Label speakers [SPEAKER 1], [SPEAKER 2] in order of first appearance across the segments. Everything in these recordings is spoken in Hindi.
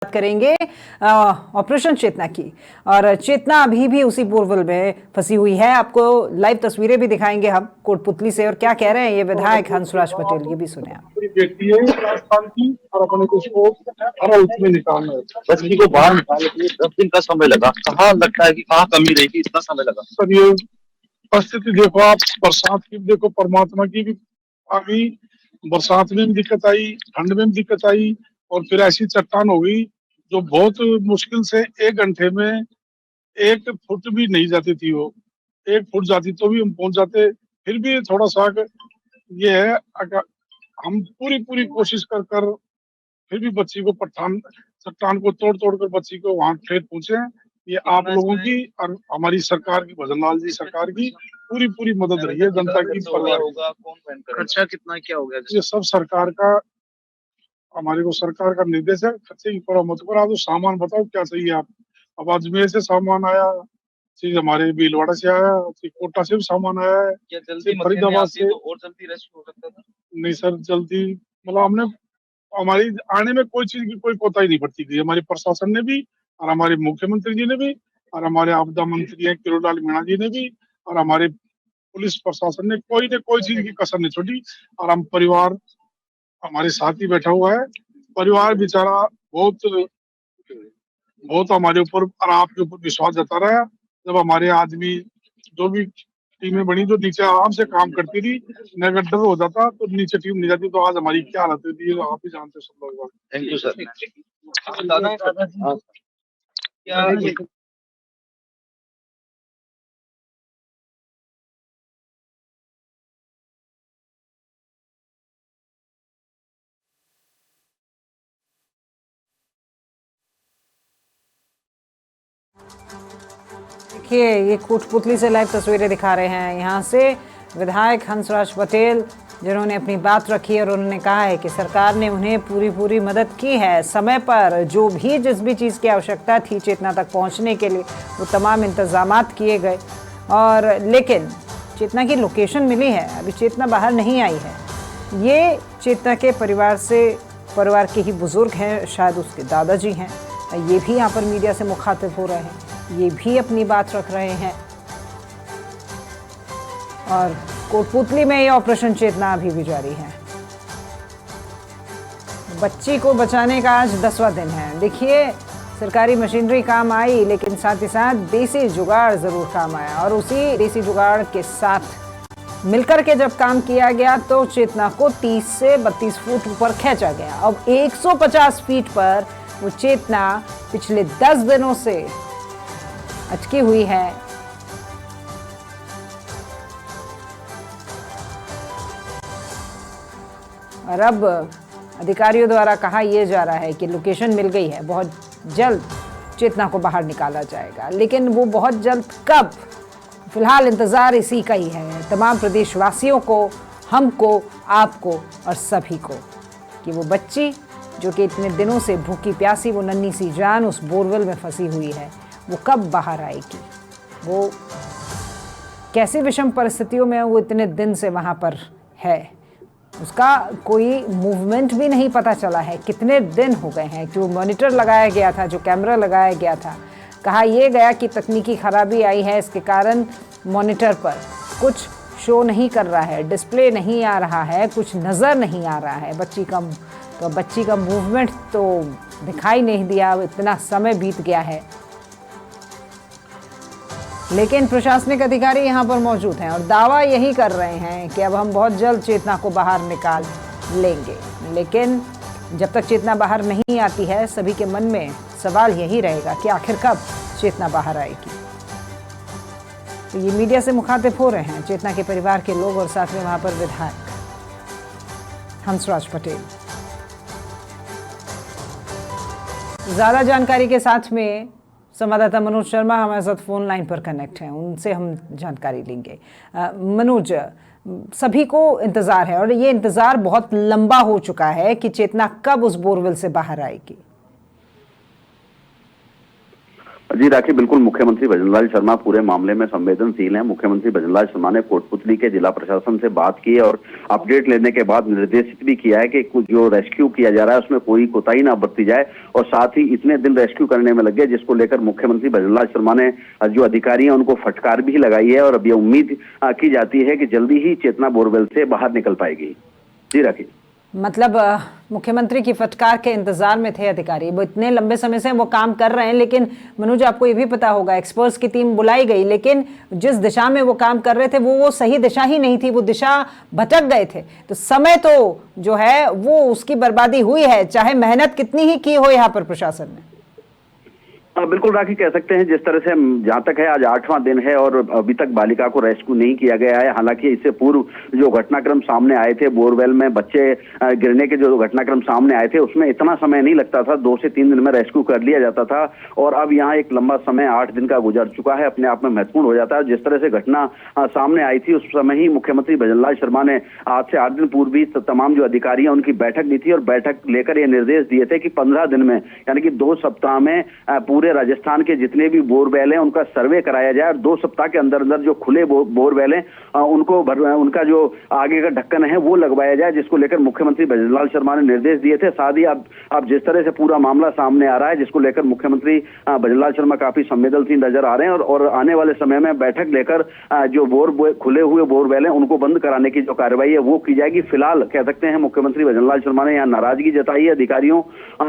[SPEAKER 1] बात करेंगे ऑपरेशन चेतना की। और चेतना अभी भी उसी बोरवेल में फंसी हुई है। आपको लाइव तस्वीरें भी दिखाएंगे हम कोटपुतली से, और क्या कह रहे हैं ये विधायक हंसराज पटेल, ये भी सुने आप।
[SPEAKER 2] पूरी बेटी है राजस्थान की और अपने को उसको हर उसमें निकालना है।
[SPEAKER 3] बच्ची को बाहर निकालने के लिए 10 दिन का समय लगा। कहाँ लगता है कि कहाँ कमी रहेगी, इतना समय लगा?
[SPEAKER 2] सर ये परिस्थिति देखो आप, बरसात की देखो, परमात्मा की भी आ गई। बरसात में भी दिक्कत आई, ठंड में भी दिक्कत आई, और फिर ऐसी चट्टान हो गई जो बहुत मुश्किल से 1 घंटे में 1 फुट भी नहीं जाती थी। वो 1 फुट जाती तो भी हम पहुंच जाते। फिर भी थोड़ा सा ये है, हम पूरी पूरी कोशिश कर कर फिर भी बच्ची को चट्टान को तोड़ तोड़ कर बच्ची को वहां ठेठ पहुंचे हैं। ये आप लोगों की और हमारी सरकार की, भजनलाल जी सरकार की पूरी पूरी मदद रही है, जनता की परवाह
[SPEAKER 3] होगा। कौन खर्चा कितना क्या हो गया?
[SPEAKER 2] ये सब सरकार का, हमारे को सरकार का निर्देश है। खर्चे की परवाह मत करो, आप तो सामान बताओ क्या चाहिए आप। अब अजमेर से सामान आया, चीज हमारे भीलवाड़ा से आया, कोटा से भी सामान आया है,
[SPEAKER 3] क्या जल्दी
[SPEAKER 2] फरीदाबाद से।
[SPEAKER 3] तो और जल्दी रेस्क्यू हो सकता था?
[SPEAKER 2] नहीं सर, जल्दी मतलब हमने, हमारी आने में कोई चीज की कोई कोताही नहीं बरती गई। हमारे प्रशासन ने भी, और हमारे मुख्यमंत्री जी ने भी, और हमारे आपदा मंत्री हैं किरोड़लाल मीणा जी ने भी, और हमारे पुलिस प्रशासन ने कोई चीज की कसर नहीं छोड़ी। और हम परिवार हमारे साथ ही बैठा हुआ है। परिवार बेचारा बहुत बहुत हमारे ऊपर और आपके ऊपर विश्वास जता रहा है। जब हमारे आदमी जो भी टीमें बनी जो नीचे आराम से काम करती थी, न अगर डर हो जाता तो नीचे टीम नहीं जाती, तो आज हमारी क्या हालत होती है आप ही जानते सब लोग।
[SPEAKER 3] Thank you sir. दादा क्या
[SPEAKER 1] देखिए ये कोटपुतली से लाइव तस्वीरें दिखा रहे हैं यहाँ से विधायक हंसराज पटेल, जिन्होंने अपनी बात रखी और उन्होंने कहा है कि सरकार ने उन्हें पूरी मदद की है। समय पर जो भी जिस भी चीज़ की आवश्यकता थी चेतना तक पहुँचने के लिए, वो तमाम इंतजामात किए गए। और लेकिन चेतना की लोकेशन मिली है, अभी चेतना बाहर नहीं आई है। ये चेतना के परिवार के ही बुजुर्ग हैं, शायद उसके दादाजी हैं। ये भी यहाँ पर मीडिया से मुखातिब हो रहे हैं, ये भी अपनी बात रख रहे हैं। और कोटपुतली में ये ऑपरेशन चेतना अभी भी जारी है। बच्ची को बचाने का आज 10वां दिन है। देखिए सरकारी मशीनरी काम आई, लेकिन साथ ही साथ देसी जुगाड़ ज़रूर काम आया, और उसी देसी जुगाड़ के साथ मिलकर के जब काम किया गया तो चेतना को 30 से 32 फुट ऊपर खींचा गया। अब 150 फीट पर वो चेतना पिछले 10 दिनों से अटकी हुई है। और अब अधिकारियों द्वारा कहा यह जा रहा है कि लोकेशन मिल गई है, बहुत जल्द चेतना को बाहर निकाला जाएगा। लेकिन वो बहुत जल्द कब, फिलहाल इंतज़ार इसी का ही है, तमाम प्रदेशवासियों को, हमको, आपको और सभी को, कि वो बच्ची जो कि इतने दिनों से भूखी प्यासी, वो नन्ही सी जान उस बोरवेल में फंसी हुई है, वो कब बाहर आएगी। वो कैसी विषम परिस्थितियों में वो इतने दिन से वहाँ पर है, उसका कोई मूवमेंट भी नहीं पता चला है। कितने दिन हो गए हैं, जो मॉनिटर लगाया गया था, जो कैमरा लगाया गया था, कहा यह गया कि तकनीकी खराबी आई है, इसके कारण मॉनिटर पर कुछ शो नहीं कर रहा है, डिस्प्ले नहीं आ रहा है, कुछ नज़र नहीं आ रहा है। बच्ची का मूवमेंट तो दिखाई नहीं दिया, इतना समय बीत गया है। लेकिन प्रशासनिक अधिकारी यहाँ पर मौजूद हैं और दावा यही कर रहे हैं कि अब हम बहुत जल्द चेतना को बाहर निकाल लेंगे। लेकिन जब तक चेतना बाहर नहीं आती है, सभी के मन में सवाल यही रहेगा कि आखिर कब चेतना बाहर आएगी। तो ये मीडिया से मुखातिब हो रहे हैं चेतना के परिवार के लोग, और साथ में वहाँ पर विधायक हंसराज पटेल। ज़्यादा जानकारी के साथ में संवाददाता मनोज शर्मा हमारे साथ फोन लाइन पर कनेक्ट हैं, उनसे हम जानकारी लेंगे। मनोज, सभी को इंतज़ार है और ये इंतज़ार बहुत लंबा हो चुका है कि चेतना कब उस बोरवेल से बाहर आएगी।
[SPEAKER 4] जी राखी, बिल्कुल मुख्यमंत्री भजनलाल शर्मा पूरे मामले में संवेदनशील हैं। मुख्यमंत्री भजनलाल शर्मा ने कोटपुतली के जिला प्रशासन से बात की और अपडेट लेने के बाद निर्देशित भी किया है कि कुछ जो रेस्क्यू किया जा रहा है उसमें कोई कोताही ना बरती जाए, और साथ ही इतने दिन रेस्क्यू करने में लग गए जिसको लेकर मुख्यमंत्री भजनलाल शर्मा ने जो अधिकारी हैं उनको फटकार भी लगाई है और अब ये उम्मीद की जाती है कि जल्दी ही चेतना बोरवेल से बाहर निकल पाएगी। जी राखी,
[SPEAKER 1] मतलब मुख्यमंत्री की फटकार के इंतजार में थे अधिकारी। वो इतने लंबे समय से वो काम कर रहे हैं, लेकिन मनोज आपको ये भी पता होगा एक्सपर्ट्स की टीम बुलाई गई, लेकिन जिस दिशा में वो काम कर रहे थे वो सही दिशा ही नहीं थी, वो दिशा भटक गए थे। तो समय तो जो है वो उसकी बर्बादी हुई है, चाहे मेहनत कितनी ही की हो यहाँ पर प्रशासन ने।
[SPEAKER 4] बिल्कुल राखी, कह सकते हैं जिस तरह से जहां तक है आज 8वां दिन है और अभी तक बालिका को रेस्क्यू नहीं किया गया है। हालांकि इससे पूर्व जो घटनाक्रम सामने आए थे बोरवेल में बच्चे गिरने के जो घटनाक्रम सामने आए थे उसमें इतना समय नहीं लगता था, 2 से 3 दिन में रेस्क्यू कर लिया जाता था, और अब यहाँ एक लंबा समय 8 दिन का गुजर चुका है, अपने आप में महत्वपूर्ण हो जाता है। जिस तरह से घटना सामने आई थी उस समय ही मुख्यमंत्री भजनलाल शर्मा ने आज से 8 दिन पूर्व भी तमाम जो अधिकारी हैं उनकी बैठक ली थी और बैठक लेकर ये निर्देश दिए थे कि 15 दिन में यानी कि 2 सप्ताह में पूरे राजस्थान के जितने भी बोरवेल हैं उनका सर्वे कराया जाए और 2 सप्ताह के अंदर अंदर जो खुले बोरवेल हैं उनको उनका जो आगे का ढक्कन है वो लगवाया जाए, जिसको लेकर मुख्यमंत्री भजनलाल शर्मा ने निर्देश दिए थे। साथ ही अब जिस तरह से पूरा मामला सामने आ रहा है जिसको लेकर मुख्यमंत्री भजनलाल शर्मा काफी संवेदनशील नजर आ रहे हैं और आने वाले समय में बैठक लेकर जो खुले हुए बोरवेल हैं उनको बंद कराने की जो कार्रवाई है वो की जाएगी। फिलहाल कह सकते हैं मुख्यमंत्री भजनलाल शर्मा ने यहाँ नाराजगी जताई है अधिकारियों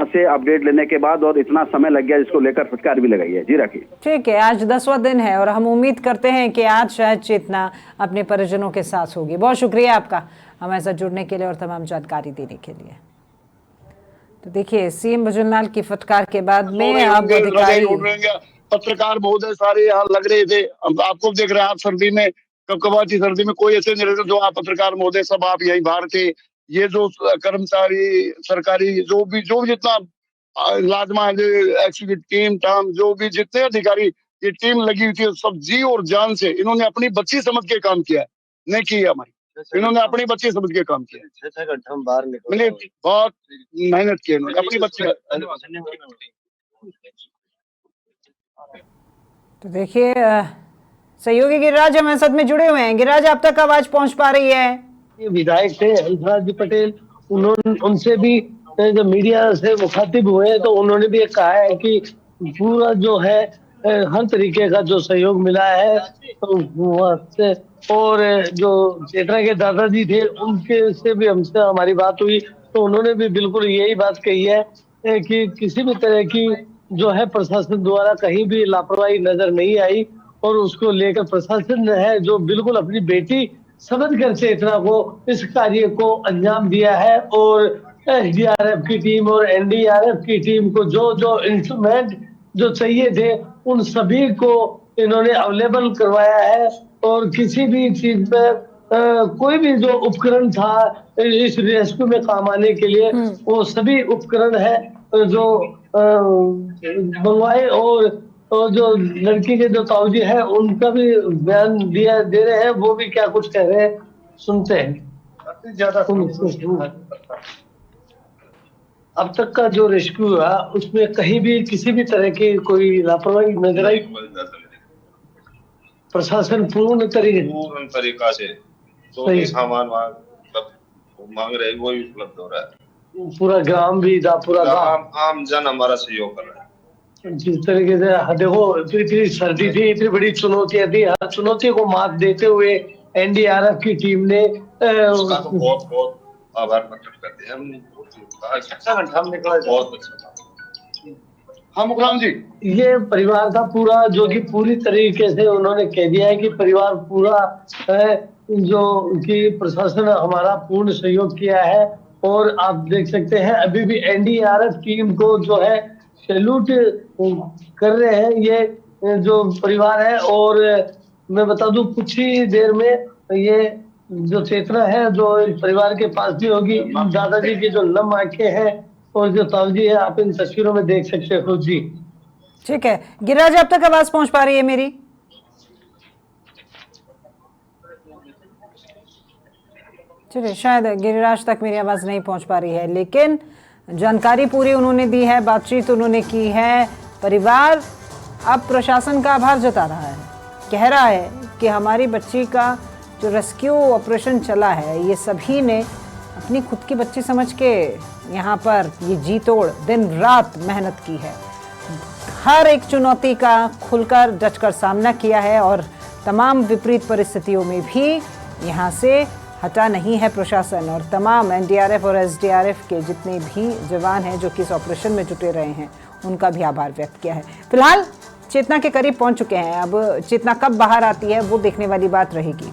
[SPEAKER 4] से अपडेट लेने के बाद, और इतना समय लग गया जिसको लेकर फटकार भी लगाई है। जी राखी, ठीक
[SPEAKER 1] है, आज 10वां दिन है और हम उम्मीद करते हैं कि आज शायद चेतना अपने परिजनों के साथ होगी। बहुत शुक्रिया आपका हमारे साथ जुड़ने के लिए और तमाम जानकारी देने के लिए। तो देखिए सीएम भजनलाल की फटकार के बाद में अब अधिकारी
[SPEAKER 2] पत्रकार महोदय सारे यहाँ लग रहे थे। आपको देख रहे हैं, आप सर्दी में कपकपाती सर्दी में कोई ऐसे नहीं रहते जो आप पत्रकार महोदय सब आप यहीं बाहर थे। ये जो कर्मचारी सरकारी जो भी जितना लाजमा एग्जीक्यूटिव टीम जो भी जितने अधिकारी ये टीम लगी हुई थी सब जी और जान से इन्होंने अपनी बच्ची समझ के काम किया, नहीं किया हमारी, इन्होंने अपनी बच्ची समझ के काम किया। 6 घंटे हम बाहर निकले, बहुत मेहनत की इन्होंने अपनी बच्ची।
[SPEAKER 1] तो देखिए सहयोगी गिरिराज हमारे साथ में जुड़े हुए हैं। गिरिराज, आप तक आवाज पहुंच पा रही है?
[SPEAKER 5] विधायक थे हंसराज जी पटेल, उनसे भी जब मीडिया से मुखातिब हुए तो उन्होंने भी कहा है कि पूरा जो है हर तरीके का जो सहयोग मिला है और जो चेतना के दादाजी थे उनके से भी हमसे हमारी बात हुई तो उन्होंने भी बिल्कुल यही बात कही है कि किसी भी तरह की जो है प्रशासन द्वारा कहीं भी लापरवाही नजर नहीं आई और उसको लेकर प्रशासन है जो बिल्कुल अपनी बेटी समझ कर चेतना को इस कार्य को अंजाम दिया है और एसडीआरएफ की टीम और एनडीआरएफ की टीम को जो इंस्ट्रूमेंट जो चाहिए थे उन सभी को इन्होंने अवेलेबल करवाया है और किसी भी चीज पर कोई भी जो उपकरण था इस रेस्क्यू में काम आने के लिए वो सभी उपकरण है जो मंगवाए और जो लड़की के जो ताऊजी है उनका भी बयान दे रहे हैं, वो भी क्या कुछ कह रहे हैं सुनते हैं। ज्यादा अब तक का जो रेस्क्यू हुआ उसमें कहीं भी किसी भी तरह की कोई लापरवाही नजर आई? प्रशासन पूर्ण तरीका से जो भी सामान मांग रहे वो भी उपलब्ध हो रहा है। पूरा ग्राम भी था, पूरा आम जन हमारा सहयोग कर रहा है। जिस तरीके से देखो इतनी सर्दी थी, इतनी बड़ी चुनौतियां थी, हर चुनौती को मात देते हुए एनडीआरएफ की टीम ने उसका तो बहुत बहुत आभार प्रकट करते हैं। हम अच्छा घंटा हम निकला, बहुत अच्छा। हाँ मुकराम जी, ये परिवार था पूरा जो कि पूरी तरीके से उन्होंने कह दिया है कि परिवार पूरा है जो कि प्रशासन हमारा पूर्ण सहयोग किया है और आप देख सकते हैं अभी भी एनडीआरएफ टीम को जो है सैल्यूट कर रहे हैं ये जो परिवार है। और मैं बता दूं कुछ ही देर में ये जो चेतना है जो परिवार के पास भी होगी। दादाजी की जो नम आंखें हैं और जो ताऊजी है आप इन तस्वीरों में देख सकते हो जी।
[SPEAKER 1] ठीक है गिरिराज, अब तक आवाज पहुंच पा रही है मेरी? चलिए शायद गिरिराज तक मेरी आवाज नहीं पहुंच पा रही है, लेकिन जानकारी पूरी उन्होंने दी है, बातचीत उन्होंने की है। परिवार अब प्रशासन का आभार जता रहा है, कह रहा है कि हमारी बच्ची का जो रेस्क्यू ऑपरेशन चला है ये सभी ने अपनी खुद की बच्ची समझ के यहाँ पर ये जी तोड़ दिन रात मेहनत की है, हर एक चुनौती का खुलकर डटकर सामना किया है और तमाम विपरीत परिस्थितियों में भी यहाँ से हटा नहीं है प्रशासन। और तमाम एनडीआरएफ और एसडीआरएफ के जितने भी जवान हैं जो कि इस ऑपरेशन में जुटे रहे हैं उनका भी आभार व्यक्त किया है। फिलहाल चेतना के करीब पहुंच चुके हैं, अब चेतना कब बाहर आती है वो देखने वाली बात रहेगी।